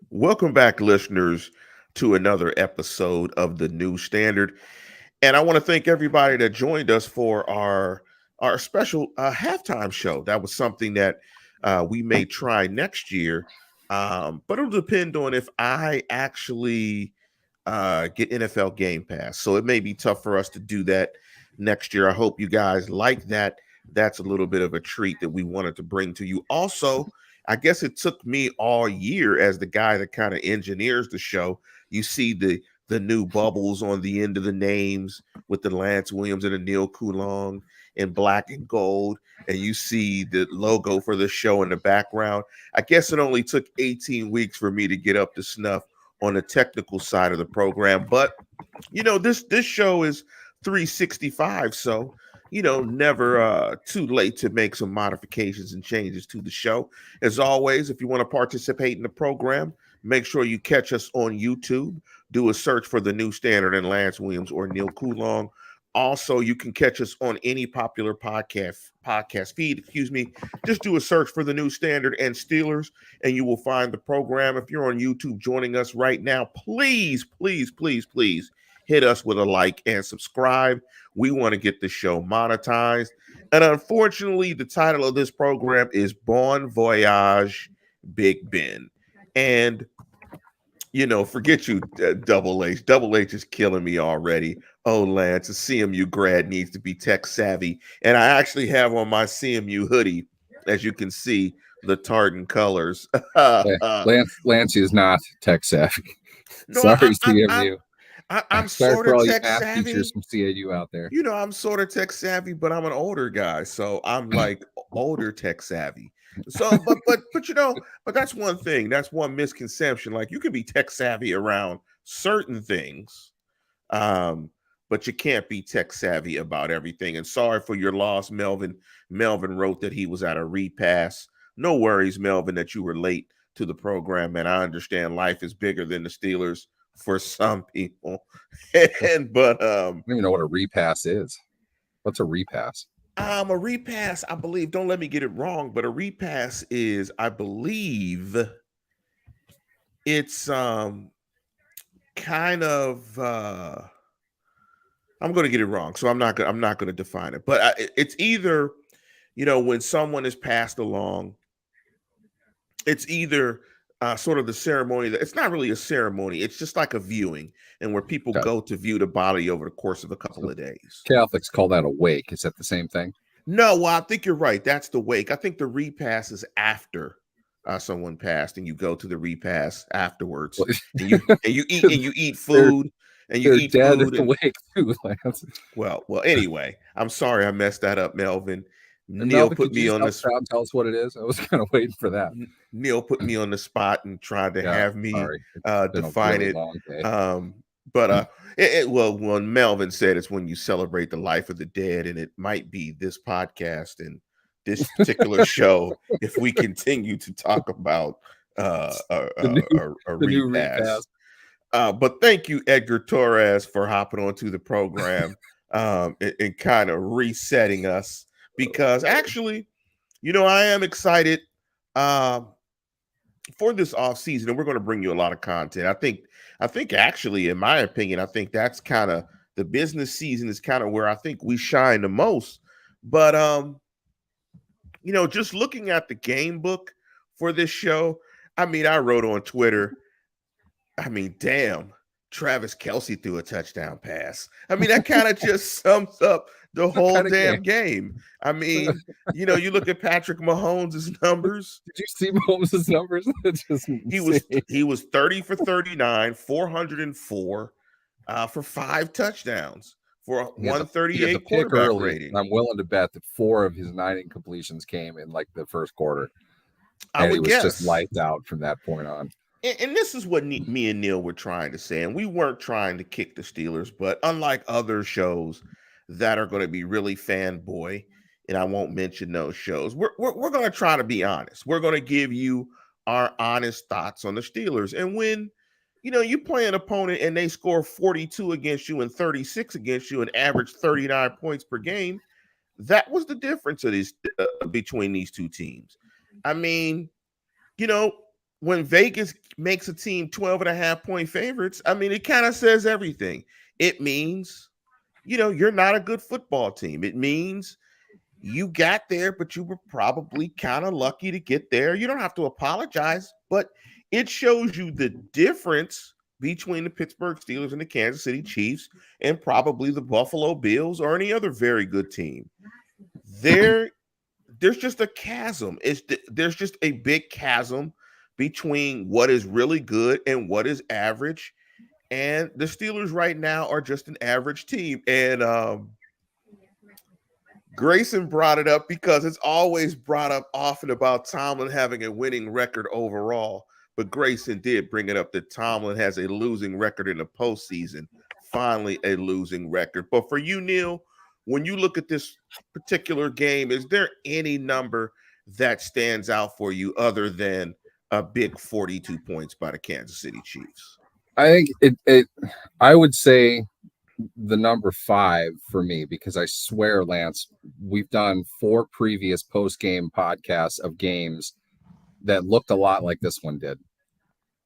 Welcome back, listeners, to another episode of the New Standard. And I want to thank everybody that joined us for our special halftime show. That was something that we may try next year, but it'll depend on if I actually get NFL Game Pass. So it may be tough for us to do that next year. I hope you guys like that. That's a little bit of a treat that we wanted to bring to you. Also, I guess it took me all year as the guy that kind of engineers the show. You see the new bubbles on the end of the names with the Lance Williams and the Neal Coolong in black and gold, and you see the logo for the show in the background. I guess it only took 18 weeks for me to get up to snuff on the technical side of the program, but this show is 365, so never too late to make some modifications and changes to the show. As always, if you want to participate in the program, make sure you catch us on YouTube. Do a search for the New Standard and Lance Williams or Neal Coolong. Also, you can catch us on any popular podcast feed. Excuse me. Just do a search for the New Standard and Steelers, and you will find the program. If you're on YouTube joining us right now, please, please, please, please hit us with a like and subscribe. We want to get the show monetized. And unfortunately, the title of this program is Bon Voyage, Big Ben. And forget you, Double H. Double H is killing me already. Oh, Lance, a CMU grad needs to be tech savvy. And I actually have on my CMU hoodie, as you can see, the tartan colors. Lance is not tech savvy. No, Sorry, CMU. I'm Sorry sort for of all you tech math savvy. teachers from CAU out there. I'm sort of tech savvy, but I'm an older guy, so I'm like older tech savvy. So, but that's one thing. That's one misconception. Like you can be tech savvy around certain things, but you can't be tech savvy about everything. And sorry for your loss, Melvin. Melvin wrote that he was at a repass. No worries, Melvin, that you were late to the program, and I understand life is bigger than the Steelers for some people. I don't even know what a repass is. What's a repass? A repass, I believe, don't let me get it wrong, but a repass is, I believe, it's kind of I'm going to get it wrong, so I'm not going to define it. But it's either, when someone is passed along, it's either sort of the ceremony that it's not really a ceremony, it's just like a viewing, and where people Okay. go to view the body over the course of a couple of days. Catholics call that a wake. Is that the same thing? No, well, I think you're right. That's the wake. I think the repass is after someone passed, and you go to the repass afterwards, and you eat food, and you They're eat dead food. at the wake too, Lance. Well. Anyway, I'm sorry I messed that up, Melvin. And Neil Melvin, put could you me just on this. tell us what it is? I was kind of waiting for that. Neil put me on the spot and tried to Yeah, have me sorry. It's been define a really it. long day. But well, when Melvin said it's when you celebrate the life of the dead, and it might be this podcast and this particular show if we continue to talk about a the new repass. repass. But thank you, Edgar Torres, for hopping onto the program and kind of resetting us, because actually, I am excited for this off season, and we're going to bring you a lot of content. I think actually, in my opinion, I think that's kind of the business season is kind of where I think we shine the most. But just looking at the game book for this show, I mean, I wrote on Twitter, I mean, damn, Travis Kelce threw a touchdown pass. I mean, that kind of just sums up the whole damn game. I mean, you look at Patrick Mahomes' numbers. Did you see Mahomes' numbers? He was 30 for 39, 404 for 5 touchdowns for a 138 quarterback rating. I'm willing to bet that 4 of his 9 incompletions came in like the first quarter. And he was just lights out from that point on. And this is what me and Neil were trying to say. And we weren't trying to kick the Steelers, but unlike other shows that are going to be really fanboy, and I won't mention those shows, we're going to try to be honest. We're going to give you our honest thoughts on the Steelers. And when, you play an opponent and they score 42 against you and 36 against you and average 39 points per game, that was the difference of between these two teams. I mean, when Vegas makes a team 12.5 point favorites, I mean, it kind of says everything. It means, you're not a good football team. It means you got there, but you were probably kind of lucky to get there. You don't have to apologize, but it shows you the difference between the Pittsburgh Steelers and the Kansas City Chiefs and probably the Buffalo Bills or any other very good team. There's just a chasm. There's just a big chasm between what is really good and what is average. And the Steelers right now are just an average team. And Grayson brought it up because it's always brought up often about Tomlin having a winning record overall. But Grayson did bring it up that Tomlin has a losing record in the postseason. Finally, a losing record. But for you, Neal, when you look at this particular game, is there any number that stands out for you other than a big 42 points by the Kansas City Chiefs? I think I would say the number 5 for me, because I swear, Lance, we've done 4 previous post-game podcasts of games that looked a lot like this one did.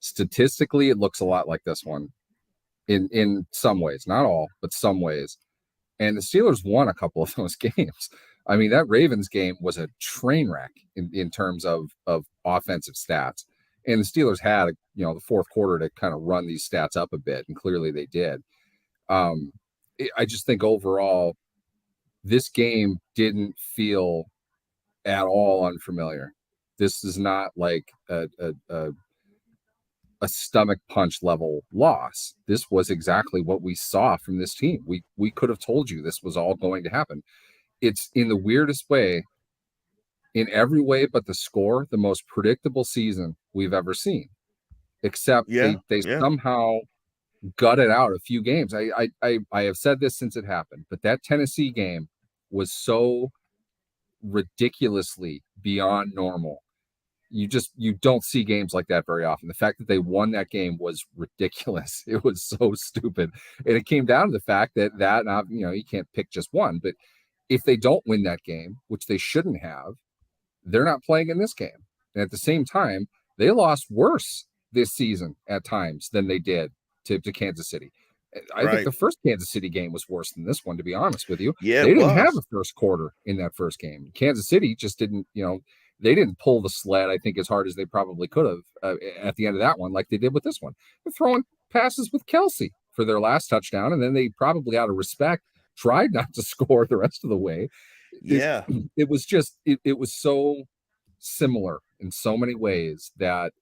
Statistically, it looks a lot like this one in some ways, not all, but some ways. And the Steelers won a couple of those games. I mean, that Ravens game was a train wreck in terms of offensive stats. And the Steelers had, the fourth quarter to kind of run these stats up a bit, and clearly they did. I just think overall, this game didn't feel at all unfamiliar. This is not like a stomach punch level loss. This was exactly what we saw from this team. We could have told you this was all going to happen. It's, in the weirdest way, in every way but the score, the most predictable season we've ever seen. Except they somehow gutted out a few games. I have said this since it happened, but that Tennessee game was so ridiculously beyond normal. You don't see games like that very often. The fact that they won that game was ridiculous. It was so stupid. And it came down to the fact that you can't pick just one, but if they don't win that game, which they shouldn't have, they're not playing in this game. And at the same time, they lost worse this season at times than they did to Kansas City. I think the first Kansas City game was worse than this one, to be honest with you. Yeah, they didn't have a first quarter in that first game. Kansas City just didn't, they didn't pull the sled, I think, as hard as they probably could have at the end of that one, like they did with this one. They're throwing passes with Kelsey for their last touchdown, and then they probably, out of respect, tried not to score the rest of the way. Yeah. It was just, it was so similar in so many ways that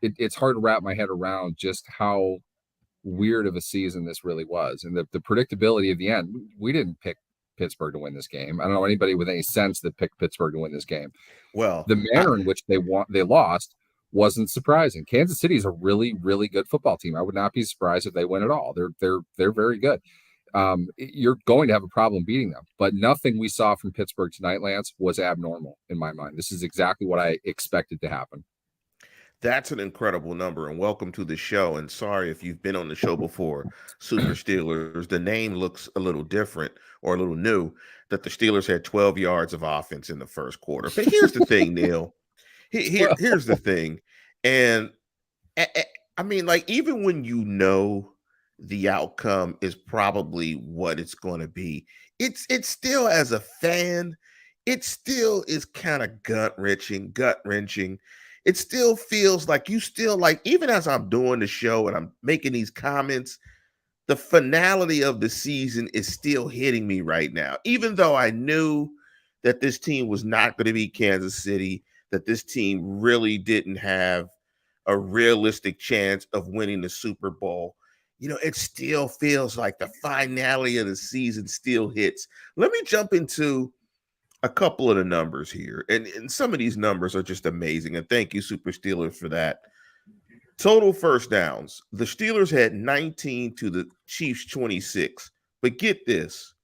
it's hard to wrap my head around just how weird of a season this really was. And the predictability of the end, we didn't pick Pittsburgh to win this game. I don't know anybody with any sense that picked Pittsburgh to win this game. Well, the manner in which they lost wasn't surprising. Kansas City is a really, really good football team. I would not be surprised if they win at all. They're very good. You're going to have a problem beating them, but nothing we saw from Pittsburgh tonight, Lance, was abnormal in my mind. This is exactly what I expected to happen. That's an incredible number, and welcome to the show. And sorry if you've been on the show before, Super Steelers. The name looks a little different or a little new, that the Steelers had 12 yards of offense in the first quarter. But here's the thing, Neal. Here's the thing. And I mean, like, even when the outcome is probably what it's going to be, it's still, as a fan, it still is kind of gut wrenching. It still feels like even as I'm doing the show and I'm making these comments, the finality of the season is still hitting me right now. Even though I knew that this team was not going to be Kansas City, that this team really didn't have a realistic chance of winning the Super Bowl, it still feels like the finality of the season still hits. Let me jump into a couple of the numbers here. And some of these numbers are just amazing. And thank you, Super Steelers, for that. Total first downs. The Steelers had 19 to the Chiefs 26. But get this.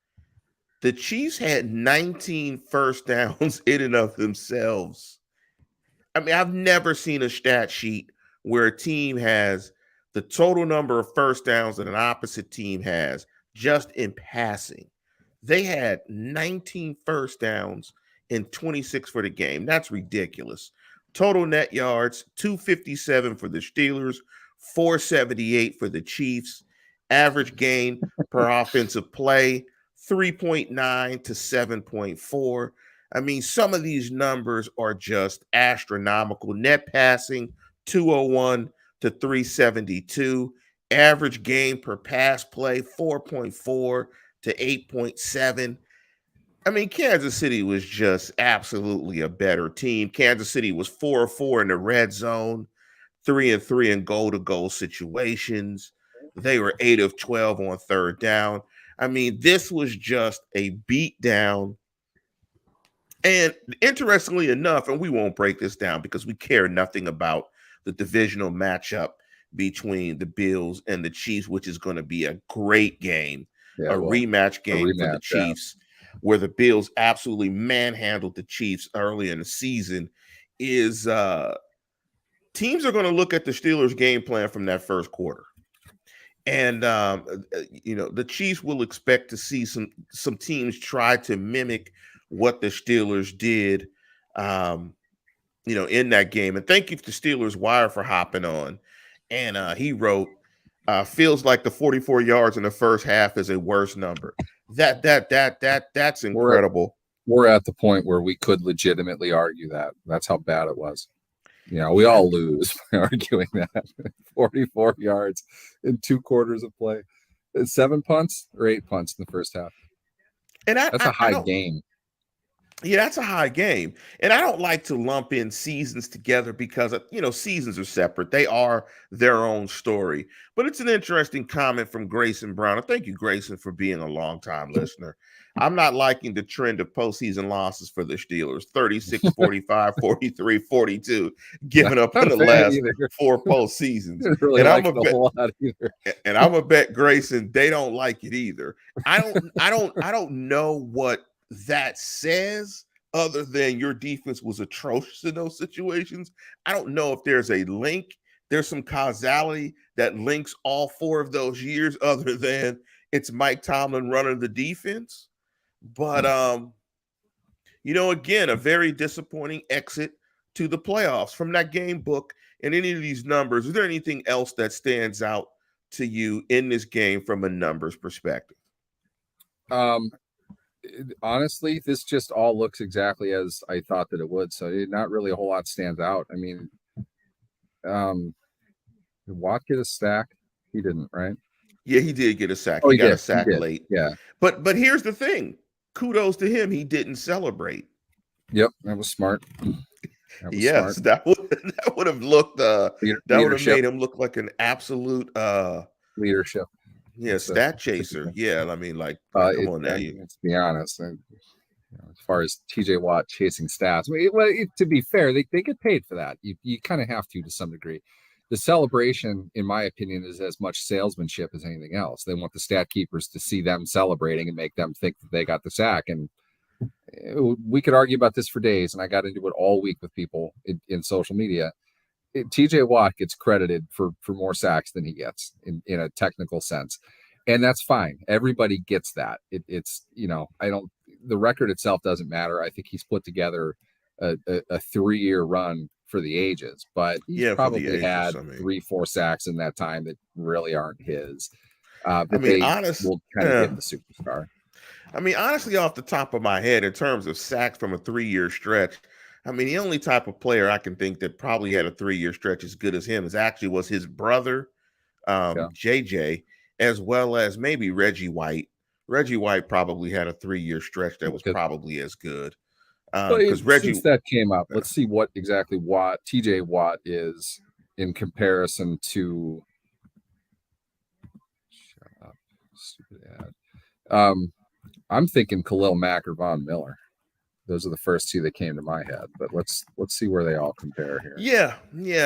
The Chiefs had 19 first downs in and of themselves. I mean, I've never seen a stat sheet where a team has the total number of first downs that an opposite team has just in passing. They had 19 first downs and 26 for the game. That's ridiculous. Total net yards, 257 for the Steelers, 478 for the Chiefs. Average gain per offensive play, 3.9 to 7.4. I mean, some of these numbers are just astronomical. Net passing, 201 to 372. Average gain per pass play, 4.4 to 8.7. I mean, Kansas City was just absolutely a better team. Kansas City was 4-4 in the red zone, 3-3 in goal-to-goal situations. They were 8 of 12 on third down. I mean, this was just a beat down. And interestingly enough, and we won't break this down because we care nothing about the divisional matchup between the Bills and the Chiefs, which is going to be a great game, Yeah, a well, rematch game for the rematch, yeah. Chiefs, where the Bills absolutely manhandled the Chiefs early in the season. Is teams are going to look at the Steelers' game plan from that first quarter. And the Chiefs will expect to see some teams try to mimic what the Steelers did, in that game. And thank you to Steelers Wire for hopping on. And he wrote, "Feels like the 44 yards in the first half is a worse number." That's incredible. We're at the point where we could legitimately argue that. That's how bad it was. We Yeah. all lose by arguing that. 44 yards in 2 quarters of play. 7 punts or 8 punts in the first half. And that's a high game. Yeah, that's a high game. And I don't like to lump in seasons together because, seasons are separate. They are their own story. But it's an interesting comment from Grayson Brown. And thank you, Grayson, for being a longtime listener. I'm not liking the trend of postseason losses for the Steelers, 36, 45, 43, 42, giving up in the last 4 postseasons. Really and like a whole lot either. And I'm gonna bet Grayson they don't like it either. I don't know what that says other than your defense was atrocious in those situations. I don't know if there's a link. There's some causality that links all 4 of those years other than it's Mike Tomlin running the defense. But again, a very disappointing exit to the playoffs from that game book and any of these numbers. Is there anything else that stands out to you in this game from a numbers perspective? Honestly, this just all looks exactly as I thought that it would. So not really a whole lot stands out. I mean, did Watt get a sack? He didn't, right? Yeah, he did get a sack. Oh, he got a sack late. Yeah. But here's the thing. Kudos to him. He didn't celebrate. Yep, that was smart. Yes, smart. that would have looked that would have made him look like an absolute leadership. Yeah, stat chaser. Yeah, I mean, come on now. Let's be honest. As far as TJ Watt chasing stats, to be fair, they get paid for that. You kind of have to some degree. The celebration, in my opinion, is as much salesmanship as anything else. They want the stat keepers to see them celebrating and make them think that they got the sack. And we could argue about this for days, and I got into it all week with people in social media. TJ Watt gets credited for more sacks than he gets in a technical sense. And that's fine. Everybody gets that. It's the record itself doesn't matter. I think he's put together a 3-year run for the ages, but he's probably had 3-4 sacks in that time that really aren't his. Honestly, will kind of give the superstar. I mean, honestly, off the top of my head, in terms of sacks from a 3-year stretch, I mean, the only type of player I can think that probably had a 3-year stretch as good as him was his brother, JJ, as well as maybe Reggie White. Reggie White probably had a 3-year stretch that was probably as good. Because since that came up, let's see what exactly TJ Watt is in comparison to. Shut up, stupid ad. I'm thinking Khalil Mack or Von Miller. Those are the first 2 that came to my head, but let's see where they all compare here. Yeah,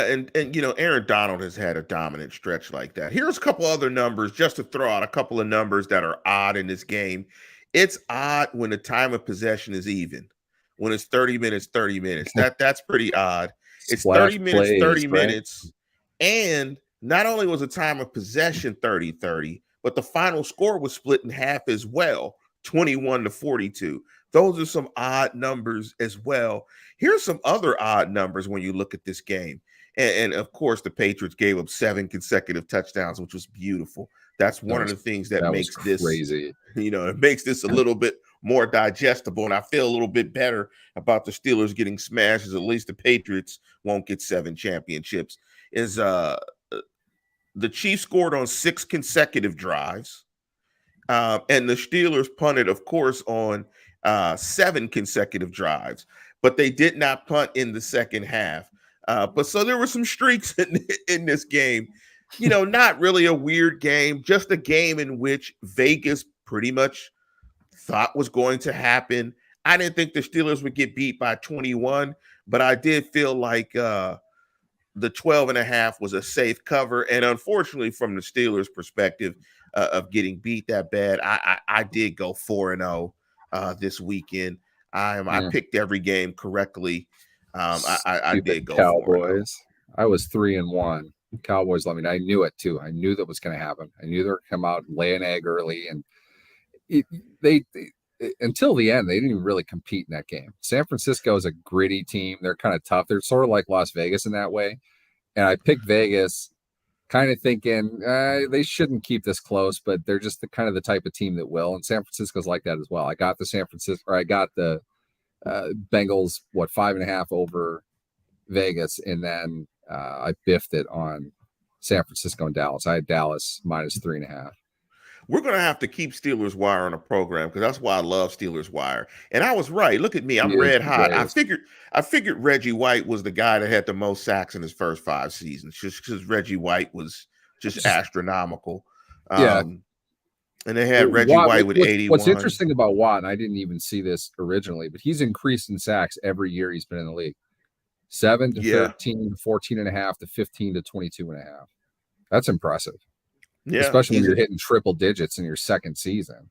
and Aaron Donald has had a dominant stretch like that. Here's a couple other numbers just to throw out a couple of numbers that are odd in this game. It's odd when the time of possession is even. When it's 30 minutes, 30 minutes. That's pretty odd. It's 30 minutes, 30 minutes. And not only was the time of possession 30-30, but the final score was split in half as well, 21-42. Those are some odd numbers as well. Here's some other odd numbers when you look at this game. And of course, the Patriots gave up 7 consecutive touchdowns, which was beautiful. That's That one of was the things that that was makes this, crazy. it makes this a little bit more digestible. And I feel a little bit better about the Steelers getting smashed, as at least the Patriots won't get 7 championships. Is the Chiefs scored on 6 consecutive drives. And the Steelers punted, of course, on 7 consecutive drives, but they did not punt in the second half. But so there were some streaks in this game. Not really a weird game, just a game in which Vegas pretty much thought was going to happen. I didn't think the Steelers would get beat by 21, but I did feel like the 12 and a half was a safe cover. And unfortunately, from the Steelers' perspective of getting beat that bad, I did go 4-0 this weekend. I picked every game correctly. I did go 4-0. Cowboys. I was 3-1. Cowboys let me know. I knew it too. I knew that was going to happen. I knew they were going to come out and lay an egg early, and they until the end, they didn't even really compete in that game. San Francisco is a gritty team. They're kind of tough. They're sort of like Las Vegas in that way. And I picked Vegas kind of thinking they shouldn't keep this close, but they're just the kind of the type of team that will. And San Francisco's like that as well. I got the Bengals, 5.5 over Vegas. And then I biffed it on San Francisco and Dallas. I had Dallas -3.5. We're going to have to keep Steelers Wire on a program, because that's why I love Steelers Wire. And I was right. Look at me. I'm red hot. I figured Reggie White was the guy that had the most sacks in his first 5 seasons, just because Reggie White was just astronomical. Yeah. And they had Reggie White with 81. What's interesting about Watt, and I didn't even see this originally, but he's increased in sacks every year he's been in the league. 7 to 13 to 14.5 to 15 to 22.5. That's impressive. Yeah, especially when you're hitting triple digits in your second season.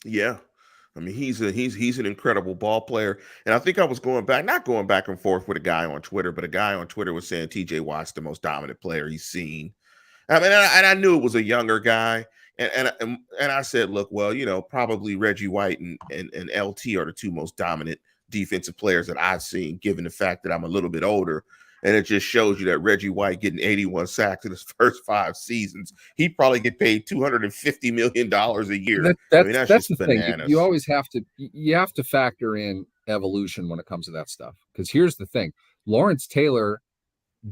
Yeah. I mean, he's an incredible ball player. And I think I was not going back and forth with a guy on Twitter, but a guy on Twitter was saying TJ Watt's the most dominant player he's seen. I mean, and I knew it was a younger guy. And I said, look, well, probably Reggie White and LT are the 2 most dominant defensive players that I've seen, given the fact that I'm a little bit older. And it just shows you that Reggie White getting 81 sacks in his first 5 seasons, he'd probably get paid $250 million a year. That's the bananas. Thing. You always have to factor in evolution when it comes to that stuff. Because here's the thing. Lawrence Taylor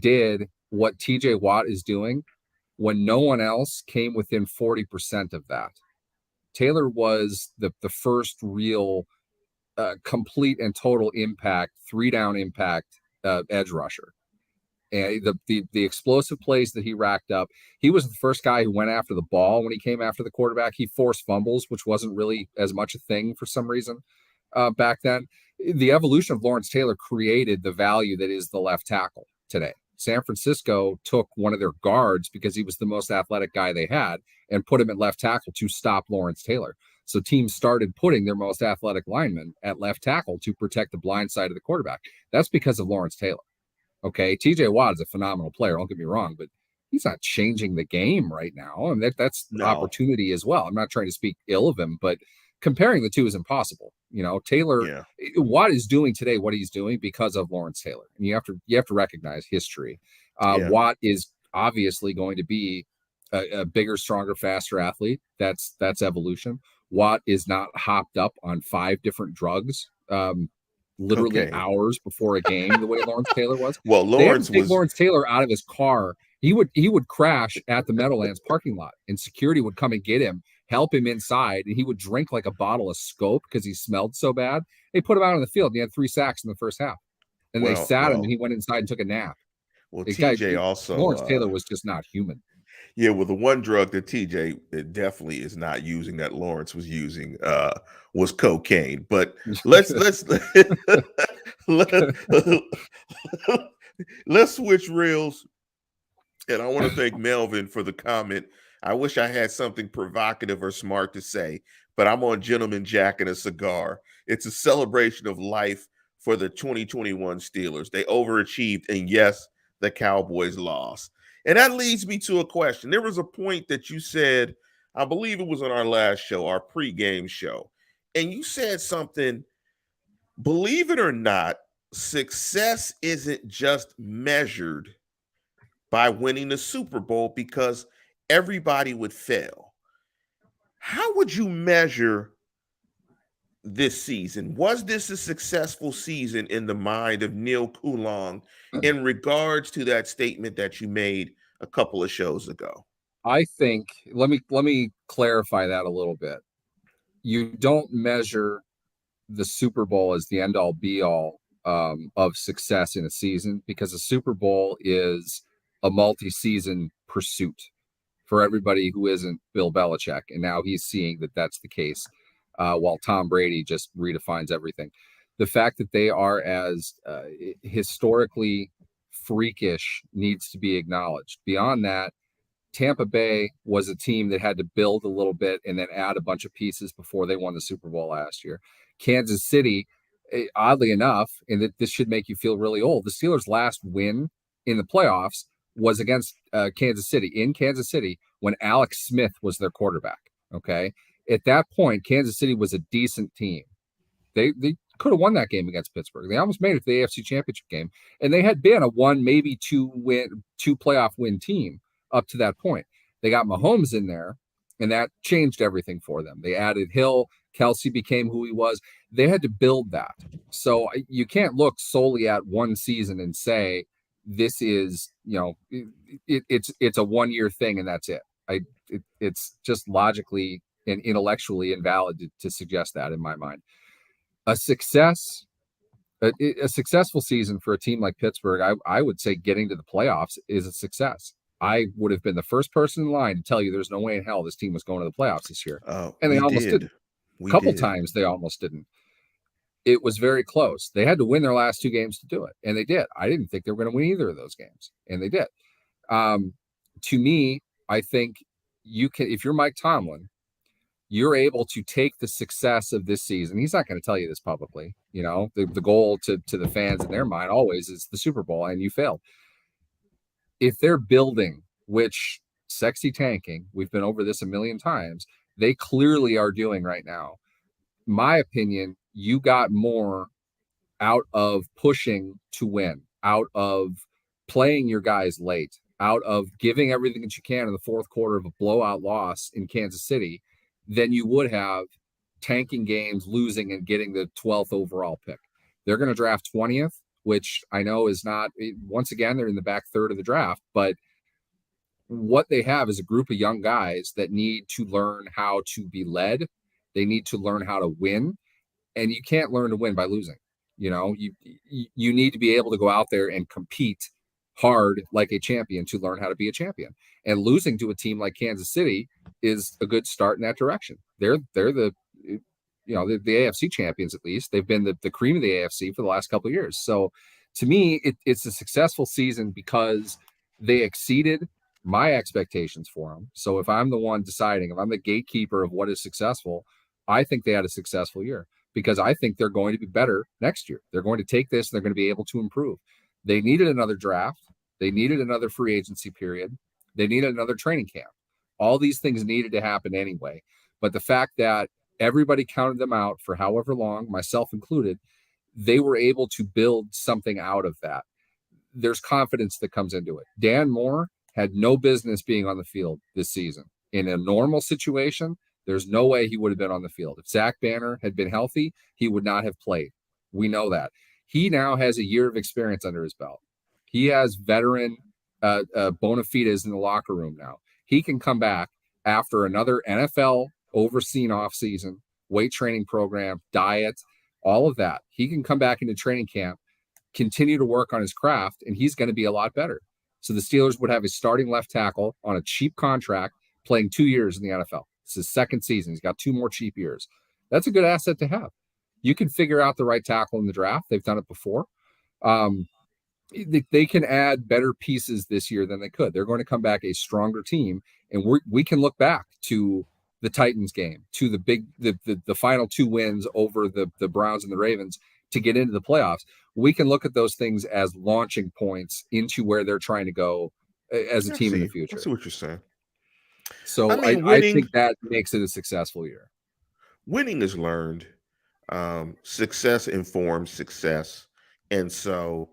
did what TJ Watt is doing when no one else came within 40% of that. Taylor was the first real complete and total impact, 3-down impact edge rusher. And the explosive plays that he racked up, he was the first guy who went after the ball when he came after the quarterback. He forced fumbles, which wasn't really as much a thing for some reason back then. The evolution of Lawrence Taylor created the value that is the left tackle today. San Francisco took one of their guards because he was the most athletic guy they had and put him at left tackle to stop Lawrence Taylor. So teams started putting their most athletic lineman at left tackle to protect the blind side of the quarterback. That's because of Lawrence Taylor. Okay, TJ Watt is a phenomenal player. Don't get me wrong, but he's not changing the game right now. And that's the opportunity as well. I'm not trying to speak ill of him, but comparing the two is impossible. Taylor, Watt is doing today what he's doing because of Lawrence Taylor, and you have to recognize history. Watt is obviously going to be a bigger, stronger, faster athlete. That's evolution. Watt is not hopped up on 5 different drugs. Literally hours before a game, the way Lawrence Taylor was. Well, Lawrence Taylor out of his car. He would crash at the Meadowlands parking lot, and security would come and get him, help him inside, and he would drink like a bottle of Scope because he smelled so bad. They put him out on the field, and he had 3 sacks in the first half. And they sat him, and he went inside and took a nap. Well, Lawrence Taylor was just not human. Yeah, well, the one drug that TJ definitely is not using that Lawrence was using was cocaine. But let's switch reels. And I want to thank Melvin for the comment. I wish I had something provocative or smart to say, but I'm on Gentleman Jack and a cigar. It's a celebration of life for the 2021 Steelers. They overachieved, and yes, the Cowboys lost. And that leads me to a question. There was a point that you said, I believe it was on our last show, our pregame show. and you said something, believe it or not, success isn't just measured by winning the Super Bowl because everybody would fail. How would you measure this season? Was this a successful season in the mind of Neal Coolong in regards to that statement that you made a couple of shows ago? I think let me clarify that a little bit. You don't measure the Super Bowl as the end all be all of success in a season, because a Super Bowl is a multi-season pursuit for everybody who isn't Bill Belichick, and now he's seeing that that's the case, while Tom Brady just redefines everything. The fact that they are as historically freakish needs to be acknowledged. Beyond that, Tampa Bay was a team that had to build a little bit and then add a bunch of pieces before they won the Super Bowl last year. Kansas City, oddly enough, and that this should make you feel really old, the Steelers' last win in the playoffs was against Kansas City, in Kansas City, when Alex Smith was their quarterback. Okay. At that point, Kansas City was a decent team. They could have won that game against Pittsburgh. They almost made it to the AFC Championship game, and they had been a one, maybe two playoff win team up to that point. They got Mahomes in there, and that changed everything for them. They added Hill. Kelsey became who he was. They had to build that. So you can't look solely at one season and say this is, it's a 1 year thing and that's it. It's just logically and intellectually invalid to suggest that in my mind. A successful season for a team like Pittsburgh, I would say getting to the playoffs is a success. I would have been the first person in line to tell you there's no way in hell this team was going to the playoffs this year. And they almost did. A couple times they almost didn't. It was very close. They had to win their last two games to do it, and they did. I didn't think they were going to win either of those games, and they did. To me, I think you can, if you're Mike Tomlin, you're able to take the success of this season. He's not going to tell you this publicly. The goal to the fans in their mind always is the Super Bowl, and you failed. If they're building, which sexy tanking, we've been over this a million times, they clearly are doing right now. My opinion, you got more out of pushing to win, out of playing your guys late, out of giving everything that you can in the fourth quarter of a blowout loss in Kansas City than you would have tanking games, losing, and getting the 12th overall pick. They're going to draft 20th, which I know is not, once again, they're in the back third of the draft, but what they have is a group of young guys that need to learn how to be led. They need to learn how to win, and you can't learn to win by losing. You need to be able to go out there and compete hard like a champion to learn how to be a champion. And losing to a team like Kansas City is a good start in that direction. They're the AFC champions, at least. They've been the cream of the AFC for the last couple of years. So to me, it's a successful season because they exceeded my expectations for them. So if I'm the one deciding, if I'm the gatekeeper of what is successful, I think they had a successful year because I think they're going to be better next year. They're going to take this and they're going to be able to improve. They needed another draft. They needed another free agency period. They needed another training camp. All these things needed to happen anyway. But the fact that everybody counted them out for however long, myself included, they were able to build something out of that. There's confidence that comes into it. Dan Moore had no business being on the field this season. In a normal situation, there's no way he would have been on the field. If Zach Banner had been healthy, he would not have played. We know that. He now has a year of experience under his belt. He has veteran bona fides in the locker room now. He can come back after another NFL overseen offseason, weight training program, diet, all of that. He can come back into training camp, continue to work on his craft, and he's going to be a lot better. So the Steelers would have a starting left tackle on a cheap contract playing 2 years in the NFL. It's his second season. He's got 2 more cheap years. That's a good asset to have. You can figure out the right tackle in the draft. They've done it before. They can add better pieces this year than they could. They're going to come back a stronger team, and we can look back to the Titans game, to the final 2 wins over the Browns and the Ravens to get into the playoffs. We can look at those things as launching points into where they're trying to go as a team in the future. I see what you're saying. So I think that makes it a successful year. winning is learned. Success informs success. And so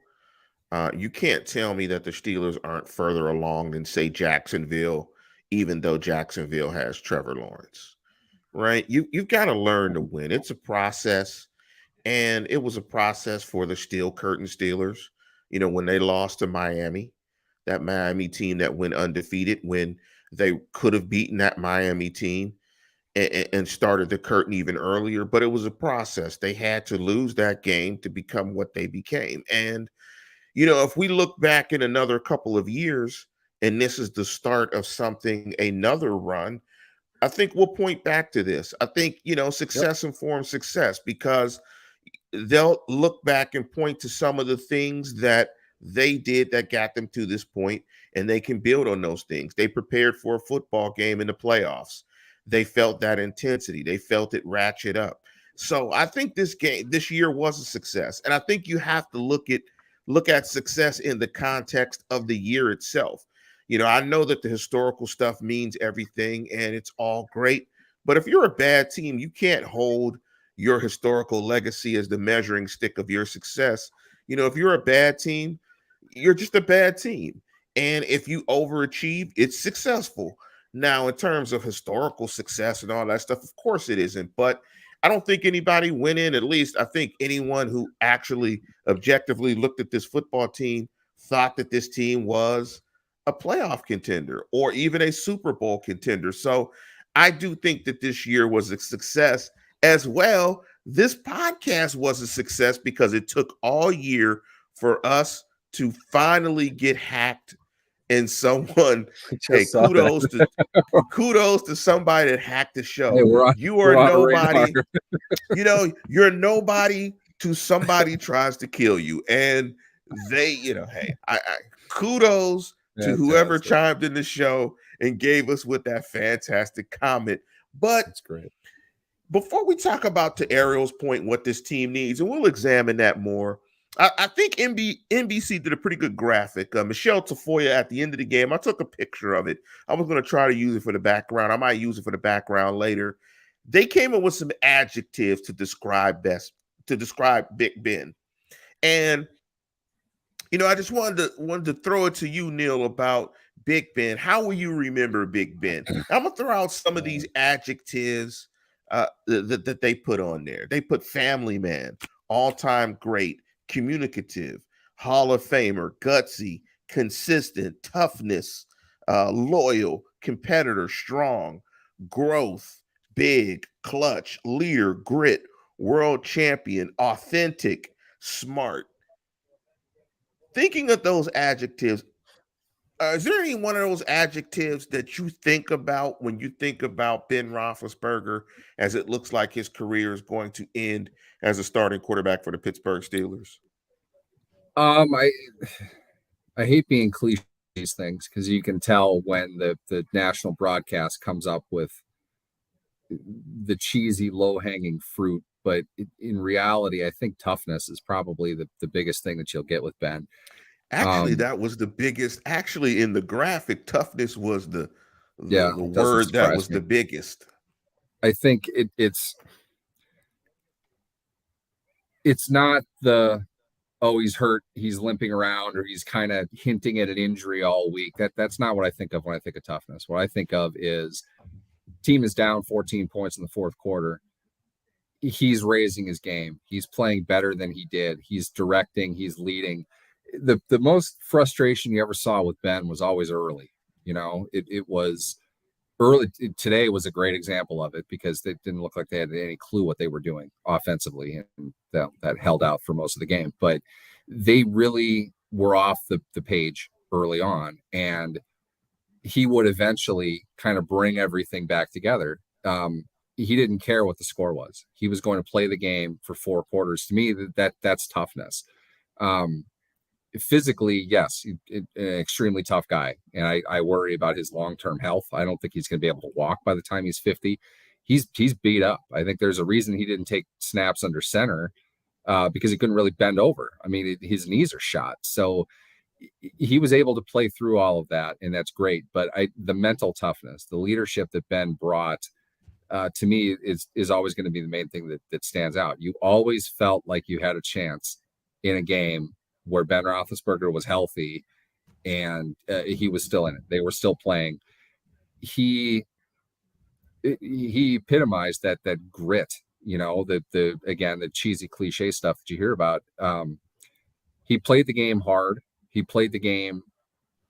you can't tell me that the Steelers aren't further along than, say, Jacksonville, even though Jacksonville has Trevor Lawrence, right? You've got to learn to win. It's a process, and it was a process for the Steel Curtain Steelers. When they lost to Miami, that Miami team that went undefeated, when they could have beaten that Miami team and started the curtain even earlier, but it was a process. They had to lose that game to become what they became. And if we look back in another couple of years and this is the start of something, another run, I think we'll point back to this. I think, Yep. success informs success, because they'll look back and point to some of the things that they did that got them to this point, and they can build on those things. They prepared for a football game in the playoffs. They felt that intensity. They felt it ratchet up. So I think this year was a success. And I think you have to look at success in the context of the year itself. I know that the historical stuff means everything and it's all great, but if you're a bad team, you can't hold your historical legacy as the measuring stick of your success. If you're a bad team, you're just a bad team. And if you overachieve, it's successful. Now, in terms of historical success and all that stuff, of course it isn't. But I don't think anybody went in, at least I think anyone who actually objectively looked at this football team thought that this team was a playoff contender or even a Super Bowl contender. So I do think that this year was a success as well. This podcast was a success because it took all year for us to finally get hacked, and someone, hey, Just saw that. kudos to somebody that hacked the Hey, show. we're on You are we're on a radar. nobody. You're nobody to somebody tries to kill you, and hey, I kudos to whoever Fantastic. chimed in the show and gave us with that fantastic comment. But That's great. before we talk about, to Ariel's point, what this team needs, and we'll examine that more, I think NBC did a pretty good graphic. Michelle Tafoya, at the end of the game, I took a picture of it. I was going to try to use it for the background. I might use it for the background later. They came up with some adjectives to describe Big Ben. And I just wanted to throw it to you, Neal, about Big Ben. How will you remember Big Ben? I'm gonna throw out some of these adjectives that they put on there. They put family man, all-time great, communicative, Hall of Famer, gutsy, consistent, toughness, loyal, competitor, strong, growth, big, clutch, leader, grit, world champion, authentic, smart. Thinking of those adjectives, is there any one of those adjectives that you think about when you think about Ben Roethlisberger, as it looks like his career is going to end as a starting quarterback for the Pittsburgh Steelers? I hate being cliche these things because you can tell when the national broadcast comes up with the cheesy low hanging fruit. But in reality, I think toughness is probably the biggest thing that you'll get with Ben. Actually, that was the biggest. Actually, in the graphic, toughness was Yeah, the it doesn't word that surprise was me. the biggest. I think it's not the, oh, he's hurt, he's limping around, or he's kind of hinting at an injury all week. That's not what I think of when I think of toughness. What I think of is team is down 14 points in the fourth quarter. He's raising his game. He's playing better than he did. He's directing, he's leading. The most frustration you ever saw with Ben was always early. It was early. Today was a great example of it because they didn't look like they had any clue what they were doing offensively, and that held out for most of the game. But they really were off the page early on, and he would eventually kind of bring everything back together. He didn't care what the score was. He was going to play the game for four quarters. To me, that's toughness. Physically, yes, an extremely tough guy, and I worry about his long-term health. I don't think he's going to be able to walk by the time he's 50. He's beat up. I think there's a reason he didn't take snaps under center because he couldn't really bend over. I mean, his knees are shot. So he was able to play through all of that, and that's great. But the mental toughness, the leadership that Ben brought, to me is always going to be the main thing that stands out. You always felt like you had a chance in a game where Ben Roethlisberger was healthy and he was still in it. They were still playing. He epitomized that grit, the cheesy cliche stuff that you hear about. He played the game hard. He played the game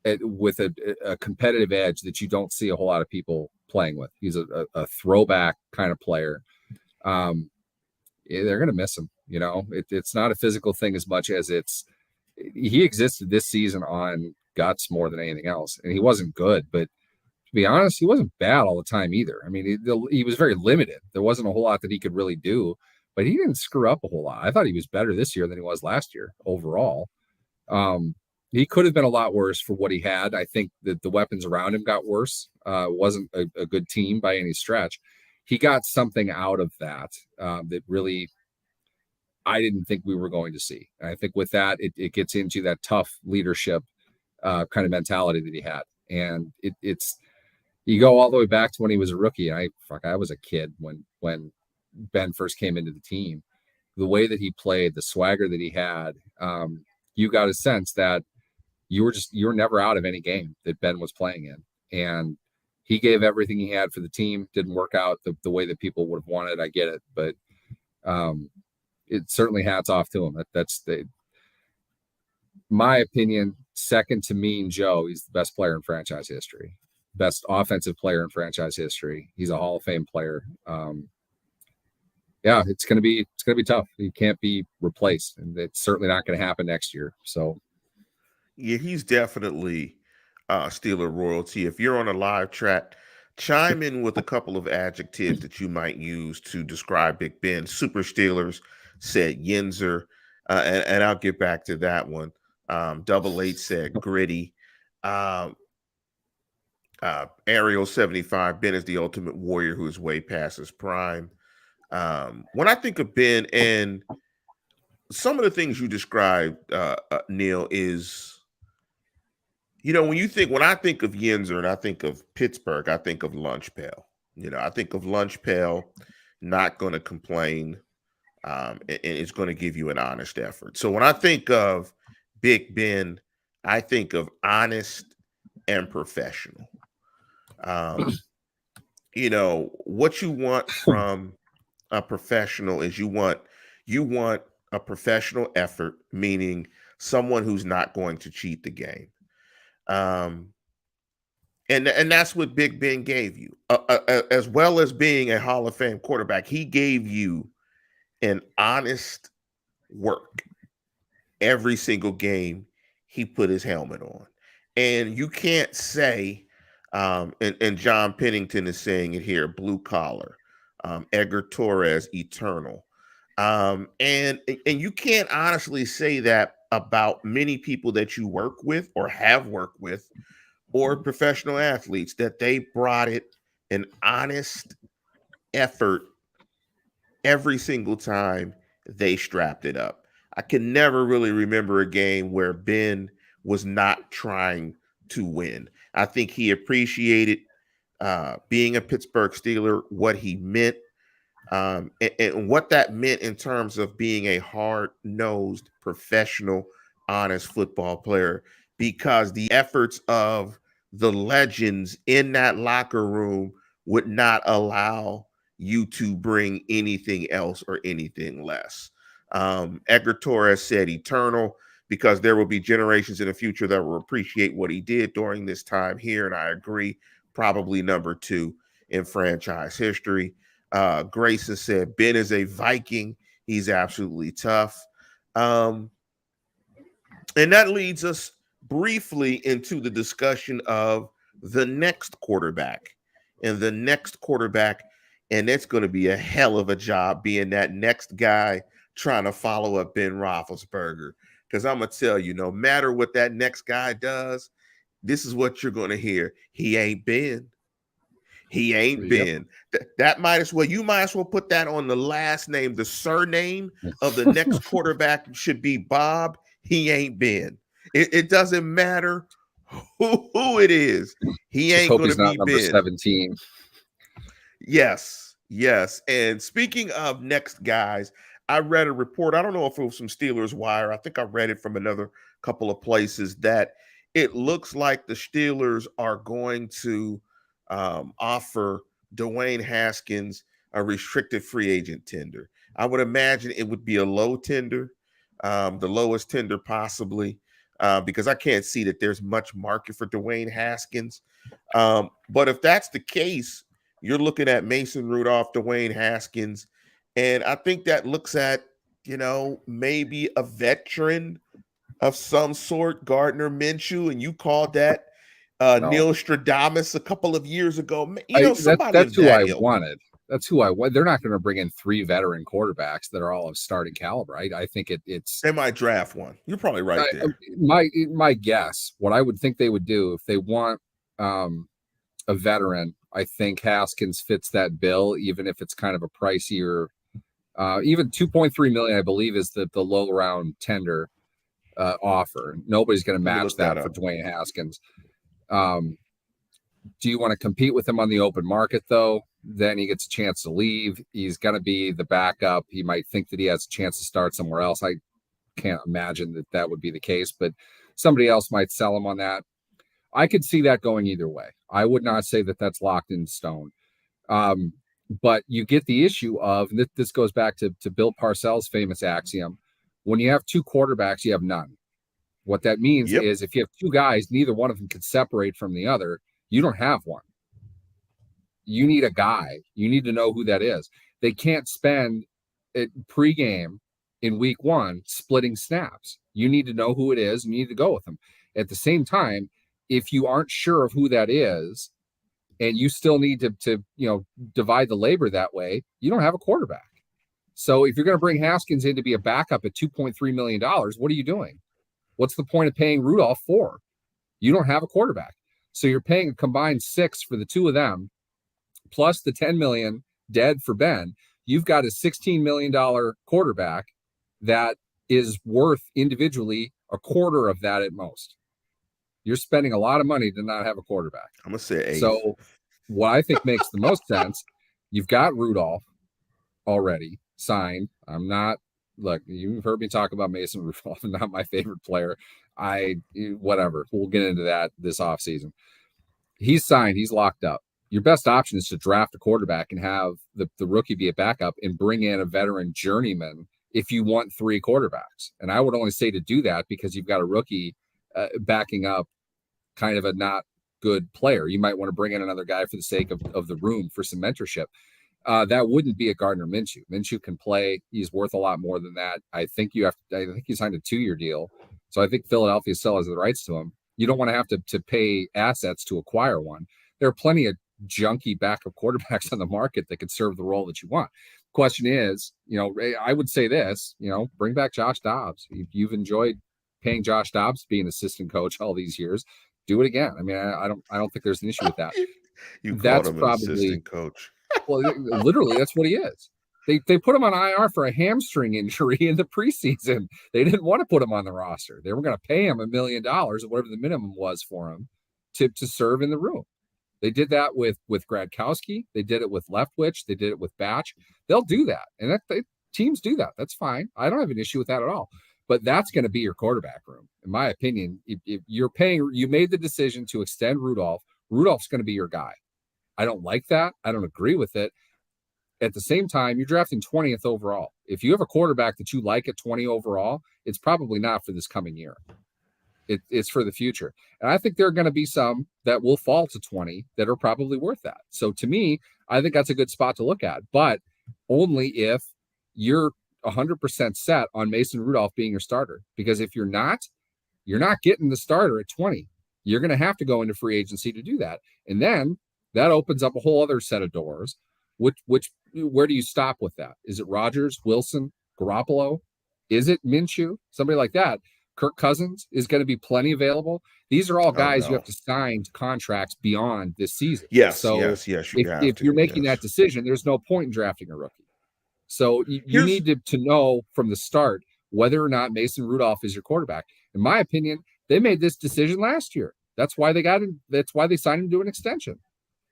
with a competitive edge that you don't see a whole lot of people playing with. He's a throwback kind of player. They're going to miss him. It's not a physical thing as much as he existed this season on guts more than anything else. And he wasn't good, but to be honest, he wasn't bad all the time either. I mean, he was very limited. There wasn't a whole lot that he could really do, but he didn't screw up a whole lot. I thought he was better this year than he was last year overall. He could have been a lot worse for what he had. I think that the weapons around him got worse. Wasn't a good team by any stretch. He got something out of that that really I didn't think we were going to see. And I think with that, it gets into that tough leadership kind of mentality that he had. And it's you go all the way back to when he was a rookie. I was a kid when Ben first came into the team. The way that he played, the swagger that he had, you got a sense that you were never out of any game that Ben was playing in. And he gave everything he had for the team. Didn't work out the way that people would have wanted. I get it. But it certainly hats off to him. That's my opinion, second to Mean Joe. He's the best player in franchise history, best offensive player in franchise history. He's a Hall of Fame player. Yeah, it's going to be tough. He can't be replaced, and it's certainly not going to happen next year. So, yeah, he's definitely Steeler royalty. If you're on a live chat, chime in with a couple of adjectives that you might use to describe Big Ben. Super Steelers said Yinzer, and I'll get back to that one. Double Eight said gritty. Ariel 75, Ben is the ultimate warrior who is way past his prime. When I think of Ben and some of the things you described, Neal, is, when I think of Yinzer and I think of Pittsburgh, I think of lunch pail. I think of lunch pail, not going to complain, and it's going to give you an honest effort. So when I think of Big Ben, I think of honest and professional. What you want from a professional is you want a professional effort, meaning someone who's not going to cheat the game. And that's what Big Ben gave you, as well as being a Hall of Fame quarterback. He gave you an honest work every single game he put his helmet on. And you can't say, and John Pennington is saying it here, blue collar, Edgar Torres, eternal. And you can't honestly say that about many people that you work with or have worked with or professional athletes, that they brought it an honest effort every single time they strapped it up. I can never really remember a game where Ben was not trying to win. I think he appreciated being a Pittsburgh Steeler, what he meant, and what that meant in terms of being a hard-nosed, professional, honest football player, because the efforts of the legends in that locker room would not allow you to bring anything else or anything less. Edgar Torres said eternal, because there will be generations in the future that will appreciate what he did during this time here. And I agree, probably number 2 in franchise history. Grayson said, Ben is a Viking. He's absolutely tough. And that leads us briefly into the discussion of the next quarterback. And the next quarterback, and it's going to be a hell of a job being that next guy trying to follow up Ben Roethlisberger. Because I'm going to tell you, no matter what that next guy does, this is what you're going to hear. He ain't Ben. He ain't Ben. That you might as well put that on the last name. The surname of the next quarterback should be Bob. He ain't Ben. It doesn't matter who it is. He ain't going to be number Ben. 17. Yes. Yes. And speaking of next guys, I read a report. I don't know if it was from Steelers Wire. I think I read it from another couple of places that it looks like the Steelers are going to offer Dwayne Haskins a restricted free agent tender. I would imagine it would be a low tender, the lowest tender possibly, because I can't see that there's much market for Dwayne Haskins. But if that's the case, you're looking at Mason Rudolph, Dwayne Haskins, and I think that looks at, maybe a veteran of some sort, Gardner Minshew, and you called that No, Neil Stradamus a couple of years ago. Somebody that's of who that I ilk. wanted. That's who I want. They're not going to bring in 3 veteran quarterbacks that are all of starting caliber. I think it's They might draft one. You're probably right there. my guess. What I would think they would do if they want a veteran, I think Haskins fits that bill, even if it's kind of a pricier. Even 2.3 million, I believe, is the low round tender offer. Nobody's going to Let me match look that that for up. Dwayne Haskins. Do you want to compete with him on the open market, though? Then he gets a chance to leave. He's going to be the backup. He might think that he has a chance to start somewhere else. I can't imagine that that would be the case, but somebody else might sell him on that. I could see that going either way. I would not say that that's locked in stone. But you get the issue of, and this goes back to Bill Parcells' famous axiom, when you have 2 quarterbacks, you have none. What that means Yep. is if you have 2 guys, neither one of them can separate from the other, you don't have one. You need a guy. You need to know who that is. They can't spend it pregame in week 1 splitting snaps. You need to know who it is, and you need to go with them. At the same time, if you aren't sure of who that is, and you still need to divide the labor that way, you don't have a quarterback. So if you're going to bring Haskins in to be a backup at $2.3 million, what are you doing? What's the point of paying Rudolph $4? You don't have a quarterback. So you're paying a combined $6 for the 2 of them, plus the $10 million dead for Ben. You've got a $16 million quarterback that is worth individually a quarter of that at most. You're spending a lot of money to not have a quarterback. I'm gonna say 8. So what I think makes the most sense, you've got Rudolph already signed. Look, you've heard me talk about Mason Rudolph, not my favorite player. Whatever. We'll get into that this offseason. He's signed. He's locked up. Your best option is to draft a quarterback and have the rookie be a backup and bring in a veteran journeyman if you want 3 quarterbacks. And I would only say to do that because you've got a rookie backing up kind of a not good player. You might want to bring in another guy for the sake of the room for some mentorship. That wouldn't be a Gardner Minshew. Minshew can play. He's worth a lot more than that. I think he signed a 2-year deal. So I think Philadelphia still has the rights to him. You don't want to have to pay assets to acquire one. There are plenty of junky backup quarterbacks on the market that could serve the role that you want. Question is, I would say this, bring back Josh Dobbs. You've enjoyed paying Josh Dobbs to be an assistant coach all these years. Do it again. I mean, I don't think there's an issue with that. You called That's him an probably assistant coach. well, literally, that's what he is. They put him on IR for a hamstring injury in the preseason. They didn't want to put him on the roster. They were going to pay him $1 million or whatever the minimum was for him to serve in the room. They did that with Gradkowski. They did it with Leftwich. They did it with Batch. They'll do that, and teams do that. That's fine. I don't have an issue with that at all. But that's going to be your quarterback room, in my opinion. If you're paying, you made the decision to extend Rudolph. Rudolph's going to be your guy. I don't like that. I don't agree with it. At the same time, you're drafting 20th overall. If you have a quarterback that you like at 20 overall, it's probably not for this coming year. It's for the future. And I think there are going to be some that will fall to 20 that are probably worth that. So to me, I think that's a good spot to look at, but only if you're 100% set on Mason Rudolph being your starter. Because if you're not getting the starter at 20. You're going to have to go into free agency to do that. And then that opens up a whole other set of doors. Where do you stop with that? Is it Rodgers, Wilson, Garoppolo? Is it Minshew? Somebody like that. Kirk Cousins is going to be plenty available. These are all guys you have to sign to contracts beyond this season. Yes. If you're making that decision, there's no point in drafting a rookie. So you need to know from the start whether or not Mason Rudolph is your quarterback. In my opinion, they made this decision last year. That's why they got him. That's why they signed him to an extension.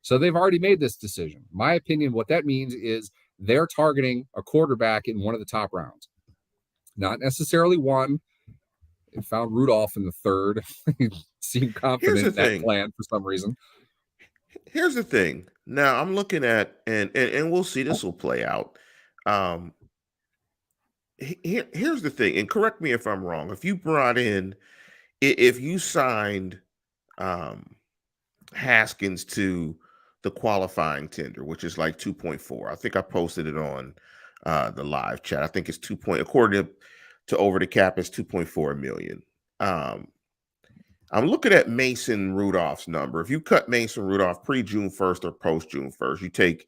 So they've already made this decision. My opinion, what that means is they're targeting a quarterback in one of the top rounds. Not necessarily one. They found Rudolph in the third. He seemed Here's confident the in that thing. plan for some reason. Here's the thing. Now I'm looking at, and we'll see, this will play out. Um, here's the thing, and correct me if I'm wrong. If you brought in, if you signed um, Haskins to the qualifying tender, which is like 2.4. I think I posted it on the live chat. I think it's 2 point, according to over the cap, it's 2.4 million. I'm looking at Mason Rudolph's number. If you cut Mason Rudolph pre-June 1st or post-June 1st, you take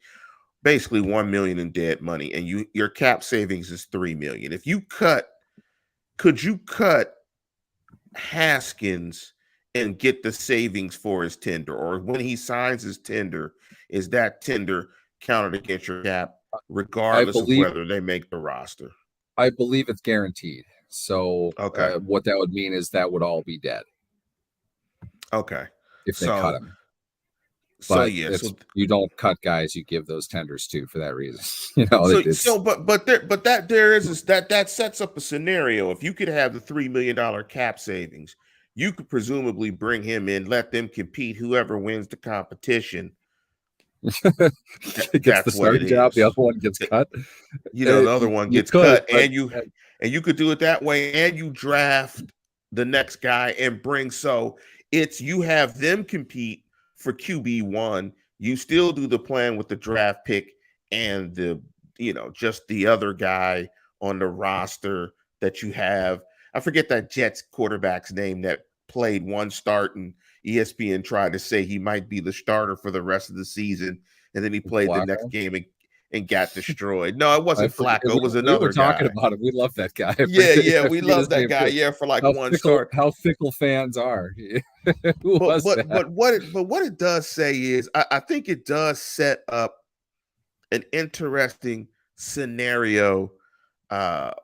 basically 1 million in dead money, and your cap savings is 3 million. If you could you cut Haskins and get the savings for his tender, or when he signs his tender, is that tender counted against your cap, I regardless of believe whether they make the roster? I believe it's guaranteed. So Okay. what that would mean is that would all be dead Okay. if they cut So, him. so But yeah. it's So, you don't cut guys you give those tenders to for that reason. that sets up a scenario. If you could have the $3 million cap savings, you could presumably bring him in, let them compete. Whoever wins the competition, it gets the that's what it starting job, the other is. one gets cut. The other one You gets could, cut, but and you could do it that way, and you draft the next guy and bring, so it's, you have them compete for QB1. You still do the plan with the draft pick and just the other guy on the roster that you have. I forget that Jets quarterback's name that played one start, and ESPN tried to say he might be the starter for the rest of the season, and then he played the next Flacco. game and got destroyed. No, it I wasn't forget, Flacco. It was we were another talking guy. about him. We love that guy. Yeah, I we forget love his that name guy. too. Yeah, for like one start. How fickle fans are. Who But was but that? but what it does say is, I think it does set up an interesting scenario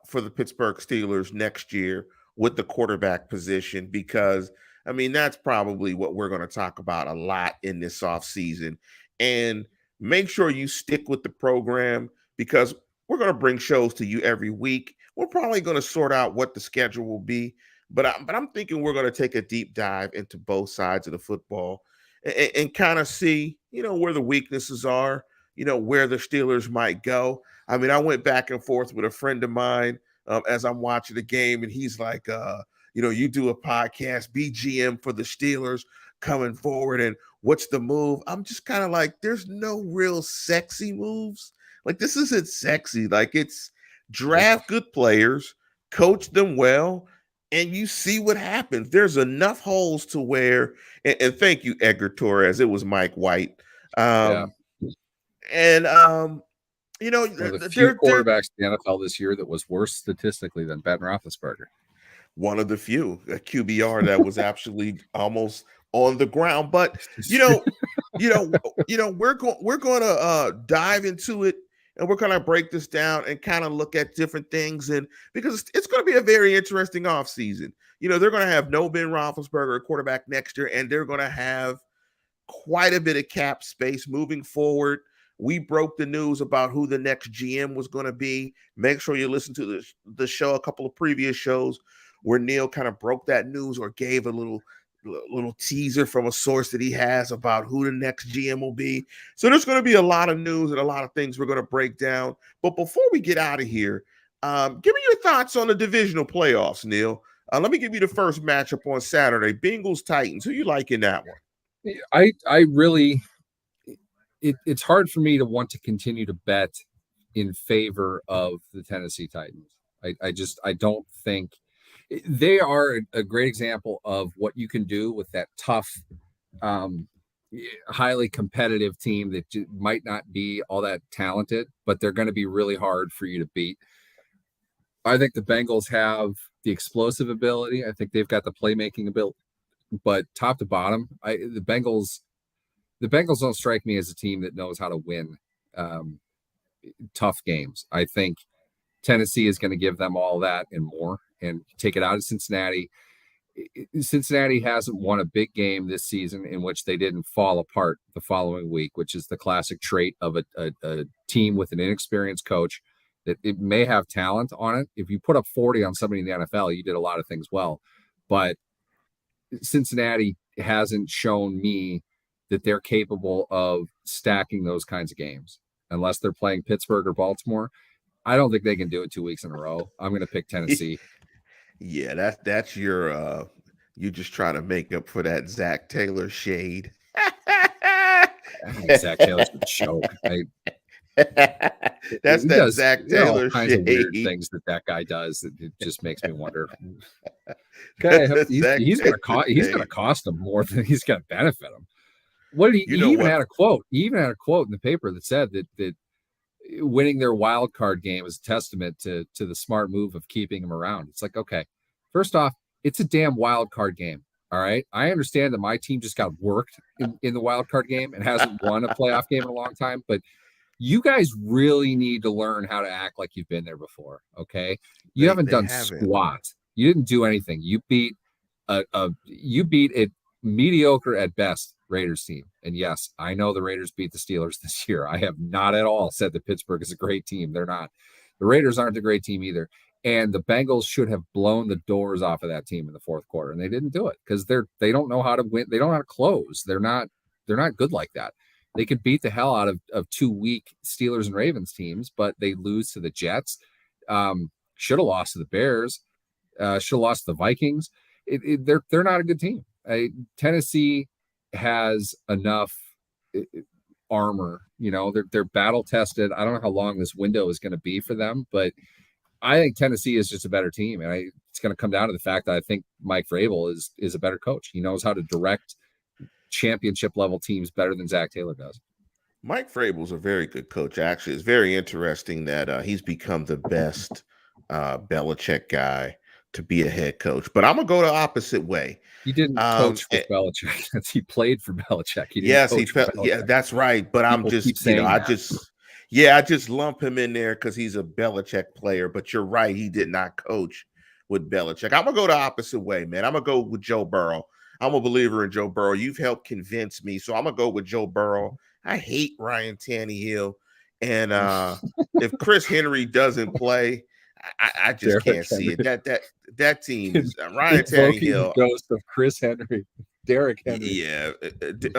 for the Pittsburgh Steelers next year with the quarterback position, because I mean that's probably what we're going to talk about a lot in this offseason. And make sure you stick with the program, because we're going to bring shows to you every week. We're probably going to sort out what the schedule will be, but I'm thinking we're going to take a deep dive into both sides of the football, and kind of see, where the weaknesses are, where the Steelers might go. I mean, I went back and forth with a friend of mine as I'm watching the game, and he's like, you do a podcast, BGM for the Steelers coming forward, and what's the move? I'm just kind of like, there's no real sexy moves. Like, this isn't sexy. Like, it's draft good players, coach them well, and you see what happens. There's enough holes to where, and thank you, Edgar Torres. It was Mike White. Yeah. Um, and One of the few they're quarterbacks in the NFL this year that was worse statistically than Ben Roethlisberger. one of the few, a QBR that was actually almost on the ground. But you know, we're going to dive into it, and we're going to break this down and kind of look at different things, and because it's going to be a very interesting offseason. They're going to have no Ben Roethlisberger at quarterback next year, and they're going to have quite a bit of cap space moving forward. We broke the news about who the next GM was going to be. Make sure you listen to the show, a couple of previous shows where Neal kind of broke that news, or gave a little teaser from a source that he has about who the next GM will be. So there's going to be a lot of news and a lot of things we're going to break down. But before we get out of here, give me your thoughts on the divisional playoffs, Neal. Let me give you the first matchup on Saturday: Bengals Titans. Who you like in that one? I really, it's hard for me to want to continue to bet in favor of the Tennessee Titans. I don't think they are a great example of what you can do with that tough, highly competitive team that might not be all that talented, but they're going to be really hard for you to beat. I think the Bengals have the explosive ability. I think they've got the playmaking ability, but top to bottom, the Bengals don't strike me as a team that knows how to win tough games. I think Tennessee is going to give them all that and more, and take it out of Cincinnati. Cincinnati hasn't won a big game this season in which they didn't fall apart the following week, which is the classic trait of a team with an inexperienced coach that it may have talent on it. If you put up 40 on somebody in the NFL, you did a lot of things well. But Cincinnati hasn't shown me that they're capable of stacking those kinds of games unless they're playing Pittsburgh or Baltimore. I don't think they can do it 2 weeks in a row. I'm going to pick Tennessee. Yeah, that's your you just trying to make up for that Zach Taylor shade. I think Zach Taylor's a joke. That's that Zach Taylor all kinds of weird shade. things that guy does. It just makes me wonder. Guy, he's going to cost him more than he's going to benefit him. What did he? He even had a quote. He even had a quote in the paper that said that winning their wild card game is a testament to the smart move of keeping him around. It's like, okay, first off, it's a damn wild card game. All right. I understand that my team just got worked in the wild card game and hasn't won a playoff game in a long time, but you guys really need to learn how to act like you've been there before. Okay. You haven't done squat. You didn't do anything. You beat a mediocre at best Raiders team. And yes, I know the Raiders beat the Steelers this year. I have not at all said that Pittsburgh is a great team. They're not. The Raiders aren't a great team either. And the Bengals should have blown the doors off of that team in the fourth quarter. And they didn't do it because they don't know how to win. They don't know how to close. They're not good like that. They could beat the hell out of 2 weak Steelers and Ravens teams, but they lose to the Jets. Should have lost to the Bears. Should have lost to the Vikings. They're not a good team. Tennessee has enough armor. You know, they're battle tested. I don't know how long this window is going to be for them, but I think Tennessee is just a better team, and it's going to come down to the fact that I think Mike Vrabel is a better coach. He knows how to direct championship level teams better than Zach Taylor does. Mike Vrabel's a very good coach. Actually, it's very interesting that he's become the best Belichick guy to be a head coach. But I'm gonna go the opposite way. He didn't coach for Belichick. He played for Belichick. He felt. Yeah, that's right. But I'm just, I just lump him in there because he's a Belichick player. But you're right. He did not coach with Belichick. I'm gonna go the opposite way, man. I'm gonna go with Joe Burrow. I'm a believer in Joe Burrow. You've helped convince me, so I'm gonna go with Joe Burrow. I hate Ryan Tannehill, and if Chris Henry doesn't play, I just can't see it. That team is Ryan Tannehill. Ghost of Chris Henry, Derrick Henry. Yeah,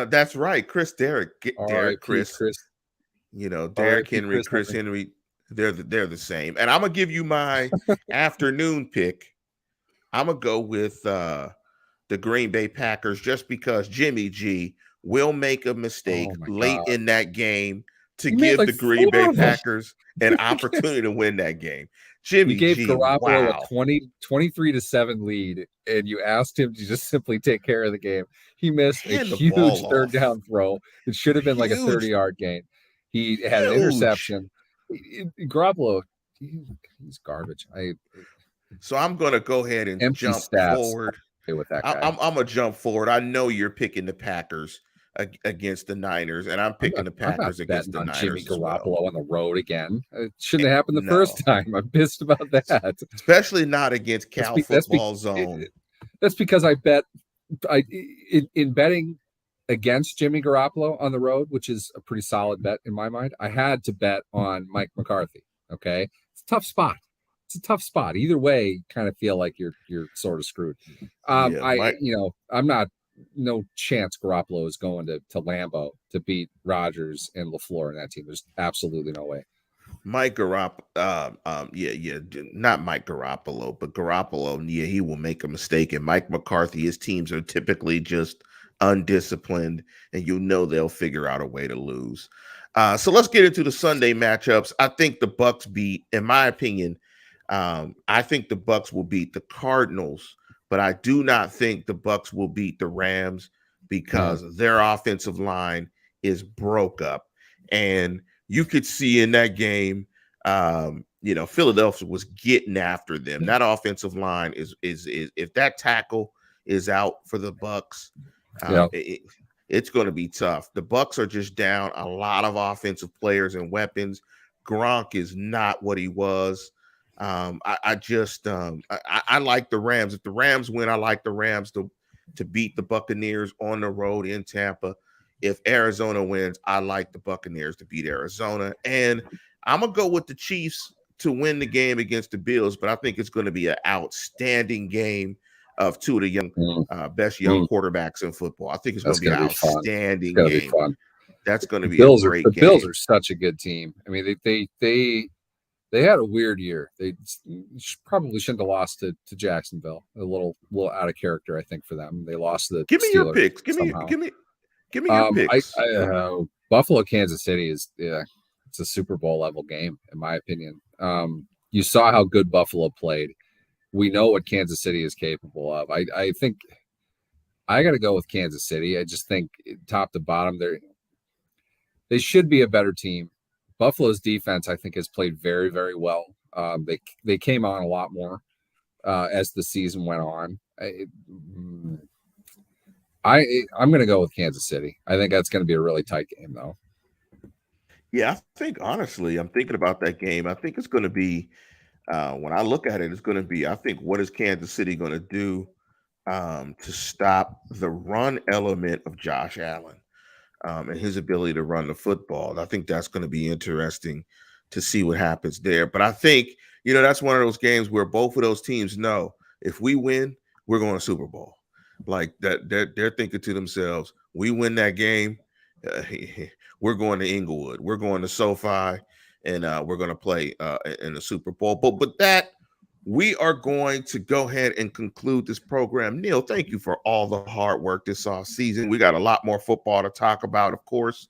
that's right. Chris. You know, Derrick Henry, Chris Henry. They're the same. And I'm gonna give you my afternoon pick. I'm gonna go with the Green Bay Packers just because Jimmy G will make a mistake late in that game to give the Green Bay Packers an opportunity to win that game. Jimmy gave G, Garoppolo a 23-7 lead, and you asked him to just simply take care of the game. He missed a huge third down throw. It should have been like a 30-yard gain. He had an interception. Garoppolo, he's garbage. So I'm going to go ahead and jump forward. With that guy. I'm going to jump forward. I know you're picking the Packers against the Niners, and I'm picking the Packers against the Niners. Jimmy Garoppolo on the road again. It shouldn't have happened the first time. I'm pissed about that. Especially not against Cal Football Zone. That's because I bet in betting against Jimmy Garoppolo on the road, which is a pretty solid bet in my mind. I had to bet on Mike McCarthy. Okay, it's a tough spot. Either way, you kind of feel like you're sort of screwed. I'm not. No chance Garoppolo is going to Lambeau to beat Rodgers and LaFleur in that team. There's absolutely no way. Mike Garoppolo, not Mike Garoppolo, but Garoppolo, he will make a mistake. And Mike McCarthy, his teams are typically just undisciplined, and they'll figure out a way to lose. So let's get into the Sunday matchups. I think the Bucks in my opinion, I think the Bucks will beat the Cardinals. But I do not think the Bucks will beat the Rams because their offensive line is broke up. And you could see in that game, Philadelphia was getting after them. That offensive line is if that tackle is out for the Bucks, it's going to be tough. The Bucks are just down a lot of offensive players and weapons. Gronk is not what he was. I just I like the Rams. If the Rams win, I like the Rams to beat the Buccaneers on the road in Tampa. If Arizona wins, I like the Buccaneers to beat Arizona. And I'm gonna go with the Chiefs to win the game against the Bills, but I think it's going to be an outstanding game of two of the Mm, best young mm, quarterbacks in football. I think it's going that's to be an gonna be fun. It's outstanding gonna be game. fun. That's going to The be a Bills are great the Bills game. are such a good team. I mean, they had a weird year. They probably shouldn't have lost to Jacksonville. A little out of character, I think, for them. They lost to the Give me your Steelers picks. somehow. Give me your picks. Buffalo, Kansas City is it's a Super Bowl level game in my opinion. You saw how good Buffalo played. We know what Kansas City is capable of. I think I got to go with Kansas City. I just think top to bottom, they should be a better team. Buffalo's defense, I think, has played very, very well. They came on a lot more as the season went on. I'm going to go with Kansas City. I think that's going to be a really tight game, though. Yeah, I think honestly, I'm thinking about that game. I think it's going to be when I look at it, it's going to be. I think what is Kansas City going to do to stop the run element of Josh Allen and his ability to run the football? I think that's going to be interesting to see what happens there. But I think that's one of those games where both of those teams know if we win, we're going to Super Bowl. Like that, they're thinking to themselves, we win that game. Uh, we're going to Inglewood. We're going to SoFi, and we're going to play in the Super Bowl. But that we are going to go ahead and conclude this program. Neal, thank you for all the hard work this off season. We got a lot more football to talk about, of course,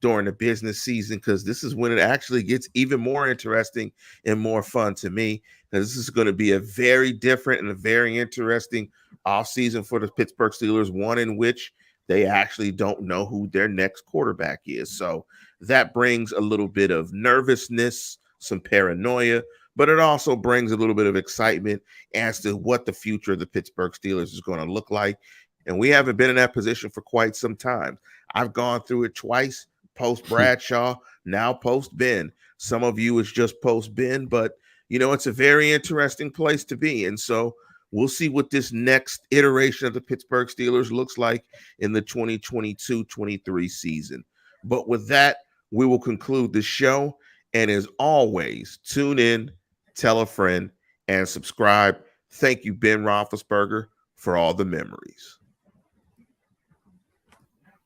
during the business season, because this is when it actually gets even more interesting and more fun to me, because this is going to be a very different and a very interesting off season for the Pittsburgh Steelers, one in which they actually don't know who their next quarterback is. So that brings a little bit of nervousness, some paranoia, but it also brings a little bit of excitement as to what the future of the Pittsburgh Steelers is going to look like. And we haven't been in that position for quite some time. I've gone through it twice, post Bradshaw, now post Ben. Some of you is just post Ben, but it's a very interesting place to be. And so we'll see what this next iteration of the Pittsburgh Steelers looks like in the 2022-23 season. But with that, we will conclude the show. And as always, tune in, tell a friend, and subscribe. Thank you, Ben Roethlisberger, for all the memories.